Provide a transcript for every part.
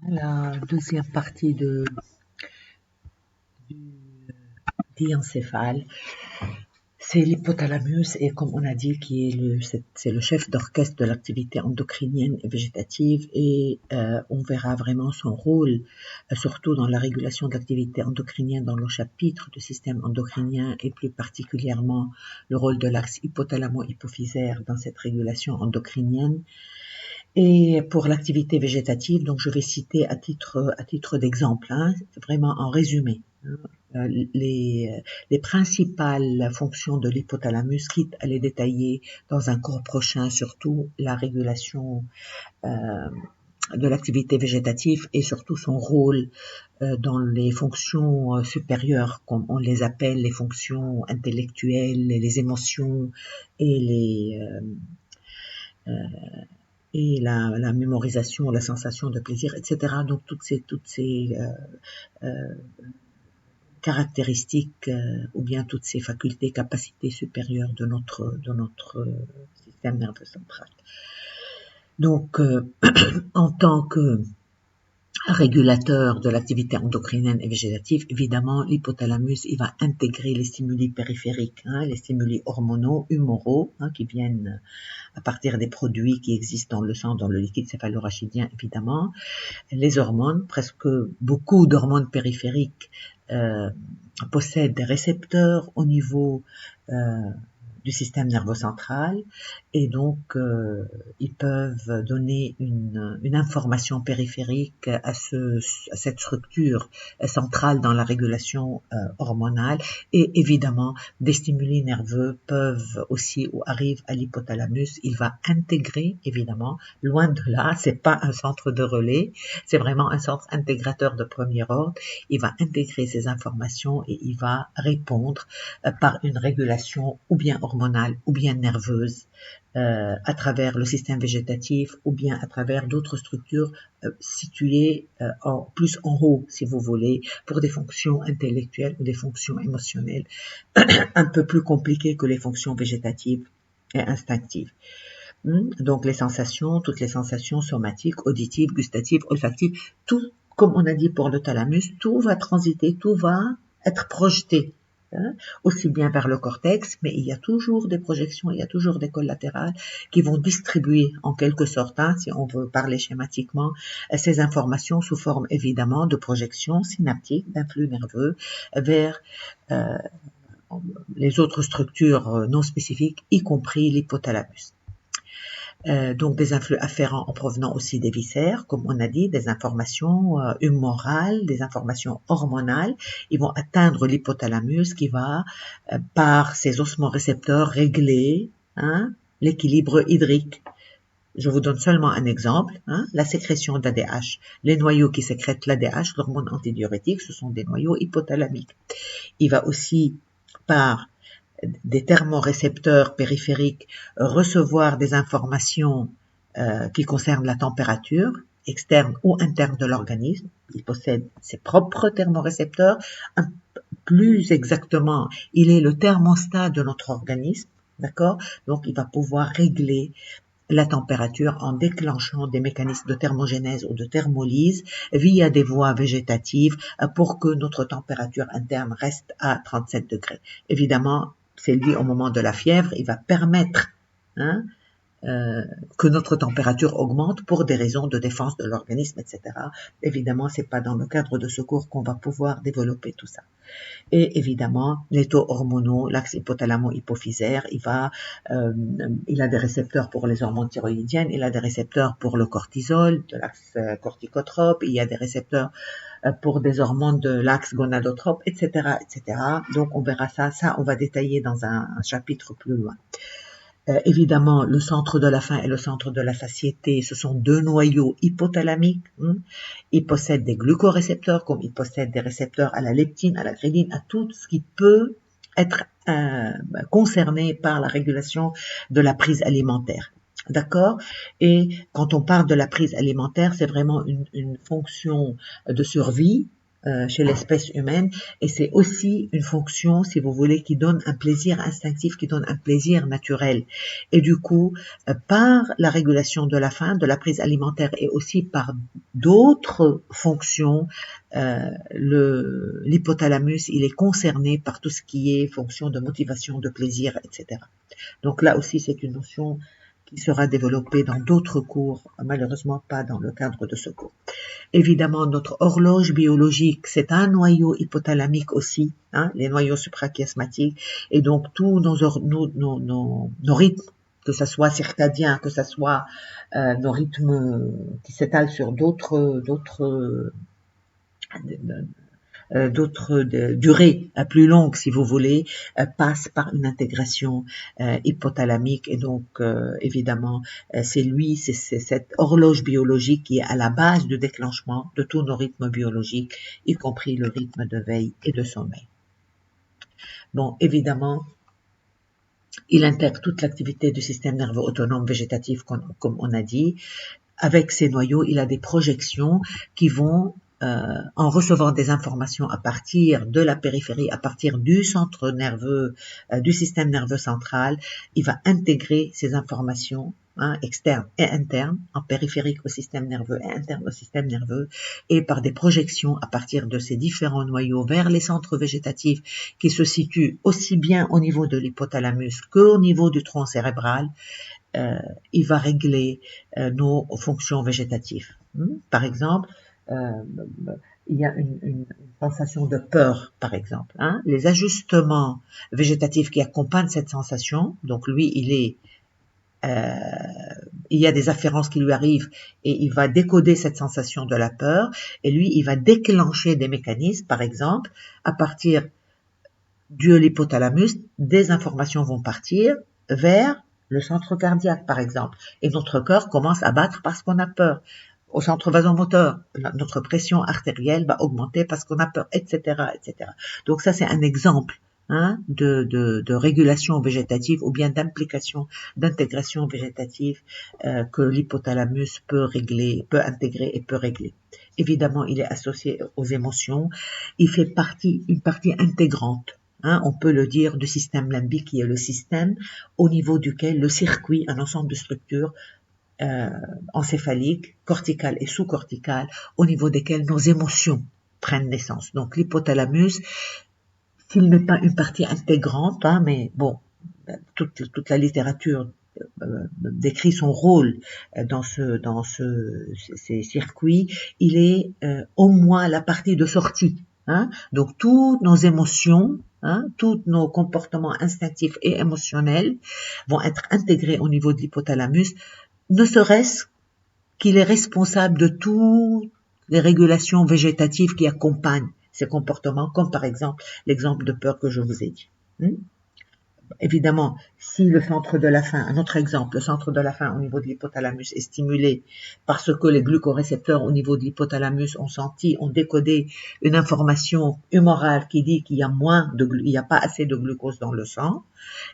La deuxième partie du diencéphale, c'est l'hypothalamus et comme on a dit, c'est le chef d'orchestre de l'activité endocrinienne et végétative et on verra vraiment son rôle, surtout dans la régulation de l'activité endocrinienne dans le chapitre du système endocrinien et plus particulièrement le rôle de l'axe hypothalamo-hypophysaire dans cette régulation endocrinienne. Et pour l'activité végétative, donc je vais citer à titre d'exemple, vraiment en résumé, les principales fonctions de l'hypothalamus, quitte à les détailler dans un cours prochain, surtout la régulation de l'activité végétative et surtout son rôle dans les fonctions supérieures, comme on les appelle, les fonctions intellectuelles, les émotions et la mémorisation, la sensation de plaisir, etc. Donc toutes ces caractéristiques ou bien toutes ces facultés, capacités supérieures de notre système nerveux central. Donc, en tant que régulateur de l'activité endocrinienne et végétative, évidemment, l'hypothalamus, il va intégrer les stimuli périphériques, les stimuli hormonaux, humoraux, qui viennent à partir des produits qui existent dans le sang, dans le liquide céphalorachidien, évidemment. Les hormones, presque beaucoup d'hormones périphériques possèdent des récepteurs au niveau du système nerveux central et donc ils peuvent donner une information périphérique à cette structure centrale dans la régulation hormonale et évidemment des stimuli nerveux peuvent aussi ou arrivent à l'hypothalamus. Il va intégrer évidemment, loin de là, c'est pas un centre de relais, c'est vraiment un centre intégrateur de premier ordre. Il va intégrer ces informations et il va répondre par une régulation ou bien hormonale ou bien nerveuse à travers le système végétatif ou bien à travers d'autres structures situées plus en haut, si vous voulez, pour des fonctions intellectuelles ou des fonctions émotionnelles un peu plus compliquées que les fonctions végétatives et instinctives. Donc les sensations, toutes les sensations somatiques, auditives, gustatives, olfactives, tout, comme on a dit pour le thalamus, tout va transiter, tout va être projeté, aussi bien vers le cortex, mais il y a toujours des projections, il y a toujours des collatérales qui vont distribuer en quelque sorte, si on veut parler schématiquement, ces informations sous forme évidemment de projections synaptiques, d'influx nerveux vers les autres structures non spécifiques, y compris l'hypothalamus. Donc des influx afférents en provenant aussi des viscères, comme on a dit, des informations humorales, des informations hormonales, ils vont atteindre l'hypothalamus qui va, par ses osmorécepteurs, régler l'équilibre hydrique. Je vous donne seulement un exemple, la sécrétion d'ADH. Les noyaux qui sécrètent l'ADH, l'hormone antidiurétique, ce sont des noyaux hypothalamiques. Il va aussi, par des thermorécepteurs périphériques, recevoir des informations qui concernent la température externe ou interne de l'organisme. Il possède ses propres thermorécepteurs. Plus exactement, il est le thermostat de notre organisme, d'accord? Donc, il va pouvoir régler la température en déclenchant des mécanismes de thermogénèse ou de thermolyse via des voies végétatives pour que notre température interne reste à 37 degrés. Évidemment, c'est lui au moment de la fièvre, il va permettre que notre température augmente pour des raisons de défense de l'organisme, etc. Évidemment, c'est pas dans le cadre de ce cours qu'on va pouvoir développer tout ça. Et évidemment, les taux hormonaux, l'axe hypothalamo-hypophysaire, il a des récepteurs pour les hormones thyroïdiennes, il a des récepteurs pour le cortisol, de l'axe corticotrope, il y a des récepteurs pour des hormones de l'axe gonadotrope, etc., etc. Donc, on verra ça, on va détailler dans un chapitre plus loin. Évidemment, le centre de la faim et le centre de la satiété, ce sont deux noyaux hypothalamiques. Ils possèdent des glucorécepteurs, comme ils possèdent des récepteurs à la leptine, à la ghréline, à tout ce qui peut être concerné par la régulation de la prise alimentaire. D'accord? Et quand on parle de la prise alimentaire, c'est vraiment une fonction de survie, chez l'espèce humaine, et c'est aussi une fonction, si vous voulez, qui donne un plaisir instinctif, qui donne un plaisir naturel. Et du coup, par la régulation de la faim, de la prise alimentaire, et aussi par d'autres fonctions, l'hypothalamus, il est concerné par tout ce qui est fonction de motivation, de plaisir, etc. Donc là aussi, c'est une notion qui sera développée dans d'autres cours, malheureusement pas dans le cadre de ce cours. Évidemment, notre horloge biologique, c'est un noyau hypothalamique aussi, hein, les noyaux suprachiasmatiques, et donc tous nos rythmes, que ce soit circadiens, que ce soit nos rythmes qui s'étalent sur d'autres durées plus longues, si vous voulez, passent par une intégration hypothalamique. Et donc, évidemment, c'est cette horloge biologique qui est à la base du déclenchement de tous nos rythmes biologiques, y compris le rythme de veille et de sommeil. Bon, évidemment, il intègre toute l'activité du système nerveux autonome végétatif, comme on a dit. Avec ces noyaux, il a des projections qui vont en recevant des informations à partir de la périphérie, à partir du centre nerveux, du système nerveux central, il va intégrer ces informations externes et internes, en périphérique au système nerveux et interne au système nerveux, et par des projections à partir de ces différents noyaux vers les centres végétatifs qui se situent aussi bien au niveau de l'hypothalamus qu'au niveau du tronc cérébral, il va régler nos fonctions végétatives. Par exemple, il y a une sensation de peur, par exemple. Les ajustements végétatifs qui accompagnent cette sensation, donc lui, il y a des afférences qui lui arrivent et il va décoder cette sensation de la peur, et lui, il va déclencher des mécanismes, par exemple, à partir de l'hypothalamus, des informations vont partir vers le centre cardiaque, par exemple, et notre cœur commence à battre parce qu'on a peur. Au centre vasomoteur, notre pression artérielle va augmenter parce qu'on a peur, etc., etc. Donc ça, c'est un exemple de régulation végétative ou bien d'implication, d'intégration végétative que l'hypothalamus peut régler, peut intégrer et peut régler. Évidemment, il est associé aux émotions. Il fait une partie intégrante. On peut le dire, du système limbique, qui est le système au niveau duquel le circuit, un ensemble de structures encéphaliques, corticales et sous-corticales, au niveau desquelles nos émotions prennent naissance. Donc l'hypothalamus, s'il n'est pas une partie intégrante, mais bon, toute la littérature décrit son rôle dans ces circuits, il est au moins la partie de sortie. Donc toutes nos émotions, tous nos comportements instinctifs et émotionnels vont être intégrés au niveau de l'hypothalamus, ne serait-ce qu'il est responsable de toutes les régulations végétatives qui accompagnent ces comportements, comme par exemple l'exemple de peur que je vous ai dit. Évidemment, si le centre de la faim, un autre exemple, le centre de la faim au niveau de l'hypothalamus est stimulé parce que les glucorécepteurs au niveau de l'hypothalamus ont décodé une information humorale qui dit qu'il y a pas assez de glucose dans le sang,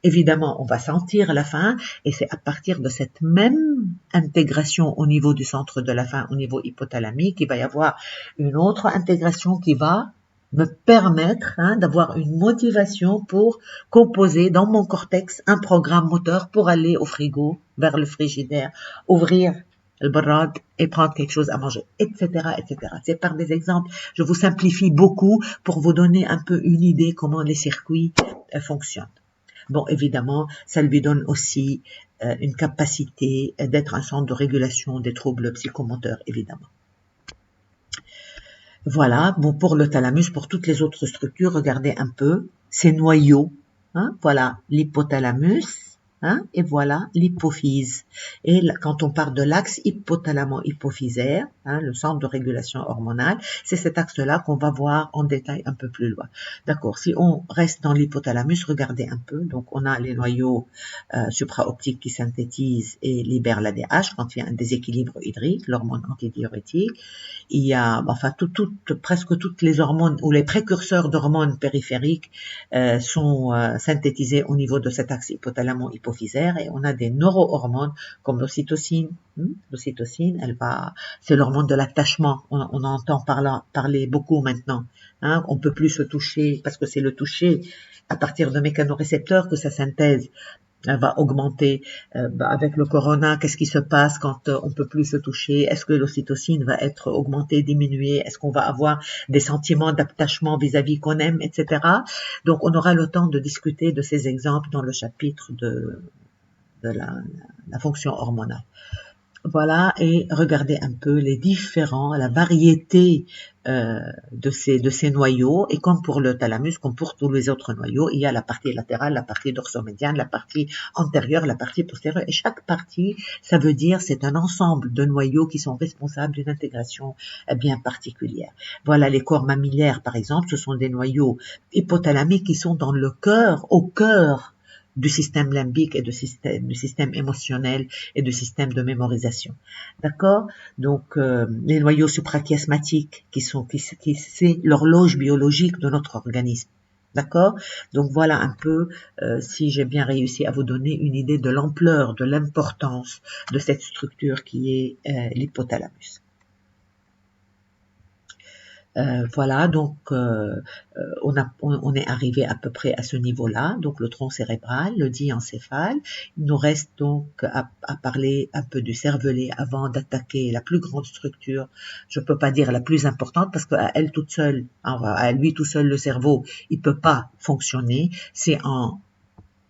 évidemment, on va sentir la faim, et c'est à partir de cette même intégration au niveau du centre de la faim, au niveau hypothalamique, il va y avoir une autre intégration qui va me permettre d'avoir une motivation pour composer dans mon cortex un programme moteur pour aller au frigo, vers le frigidaire, ouvrir le barrad et prendre quelque chose à manger, etc., etc. C'est par des exemples. Je vous simplifie beaucoup pour vous donner un peu une idée comment les circuits fonctionnent. Bon, évidemment, ça lui donne aussi une capacité d'être un centre de régulation des troubles psychomoteurs, évidemment. Voilà, bon, pour le thalamus, pour toutes les autres structures, regardez un peu ces noyaux. Voilà l'hypothalamus, et voilà l'hypophyse. Et là, quand on parle de l'axe hypothalamo-hypophysaire, le centre de régulation hormonale, c'est cet axe-là qu'on va voir en détail un peu plus loin. D'accord, si on reste dans l'hypothalamus, regardez un peu. Donc, on a les noyaux supraoptiques qui synthétisent et libèrent l'ADH quand il y a un déséquilibre hydrique, l'hormone antidiurétique. Il y a, enfin, presque toutes les hormones ou les précurseurs d'hormones périphériques sont synthétisés au niveau de cet axe hypothalamo-hypophysaire. hypophysaire et on a des neurohormones comme l'ocytocine. L'ocytocine, c'est l'hormone de l'attachement. On entend parler beaucoup maintenant. On peut plus se toucher parce que c'est le toucher à partir de mécanorécepteurs que sa synthèse va augmenter. Avec le corona, qu'est-ce qui se passe quand on peut plus se toucher? Est-ce que l'ocytocine va être augmentée, diminuée? Est-ce qu'on va avoir des sentiments d'attachement vis-à-vis qu'on aime, etc. Donc, on aura le temps de discuter de ces exemples dans le chapitre de la fonction hormonale. Voilà, et regardez un peu la variété de ces noyaux. Et comme pour le thalamus, comme pour tous les autres noyaux, il y a la partie latérale, la partie dorsomédiane, la partie antérieure, la partie postérieure. Et chaque partie, ça veut dire c'est un ensemble de noyaux qui sont responsables d'une intégration bien particulière. Voilà, les corps mammillaires, par exemple, ce sont des noyaux hypothalamiques qui sont dans le cœur, au cœur du système limbique et du système émotionnel et du système de mémorisation. D'accord? Donc, les noyaux suprachiasmatiques c'est l'horloge biologique de notre organisme. D'accord? Donc, voilà un peu si j'ai bien réussi à vous donner une idée de l'ampleur, de l'importance de cette structure qui est l'hypothalamus. Voilà, donc on est arrivé à peu près à ce niveau-là, donc le tronc cérébral, le diencéphale. Il nous reste donc à parler un peu du cervelet avant d'attaquer la plus grande structure. Je peux pas dire la plus importante parce qu'à elle toute seule, à lui tout seul le cerveau, il peut pas fonctionner. C'est en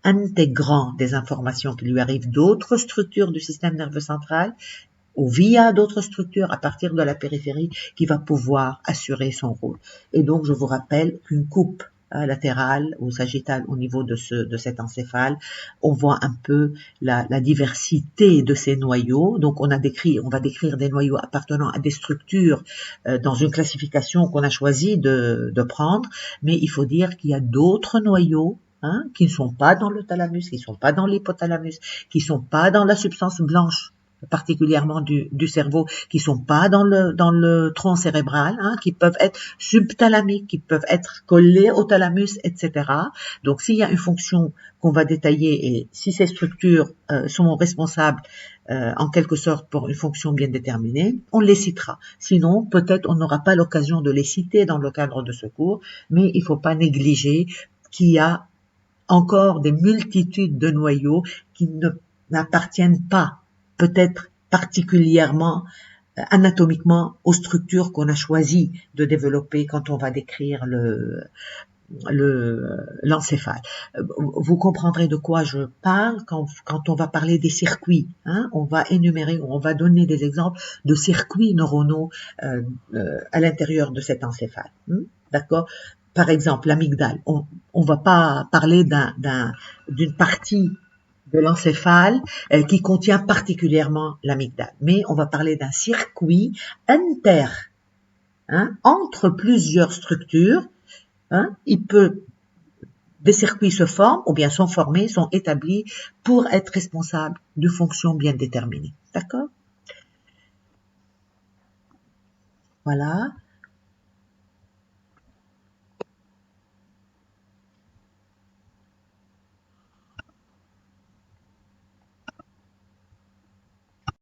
intégrant des informations qui lui arrivent d'autres structures du système nerveux central ou via d'autres structures à partir de la périphérie qui va pouvoir assurer son rôle. Et donc, je vous rappelle qu'une coupe latérale ou sagittale au niveau de cet encéphale, on voit un peu la diversité de ces noyaux. Donc, on va décrire des noyaux appartenant à des structures dans une classification qu'on a choisi de prendre, mais il faut dire qu'il y a d'autres noyaux qui ne sont pas dans le thalamus, qui ne sont pas dans l'hypothalamus, qui ne sont pas dans la substance blanche particulièrement du cerveau, qui sont pas dans le tronc cérébral, qui peuvent être subthalamiques, qui peuvent être collés au thalamus, etc. Donc, s'il y a une fonction qu'on va détailler et si ces structures sont responsables en quelque sorte pour une fonction bien déterminée, on les citera. Sinon, peut-être on n'aura pas l'occasion de les citer dans le cadre de ce cours, mais il faut pas négliger qu'il y a encore des multitudes de noyaux qui n'appartiennent pas peut-être particulièrement anatomiquement aux structures qu'on a choisi de développer quand on va décrire l'encéphale. Vous comprendrez de quoi je parle quand on va parler des circuits. On va énumérer, on va donner des exemples de circuits neuronaux à l'intérieur de cet encéphale. D'accord? Par exemple, l'amygdale. On va pas parler d'une partie de l'encéphale qui contient particulièrement l'amygdale. Mais on va parler d'un circuit entre plusieurs structures. Des circuits se forment ou bien sont formés, sont établis pour être responsables de fonctions bien déterminées. D'accord? Voilà.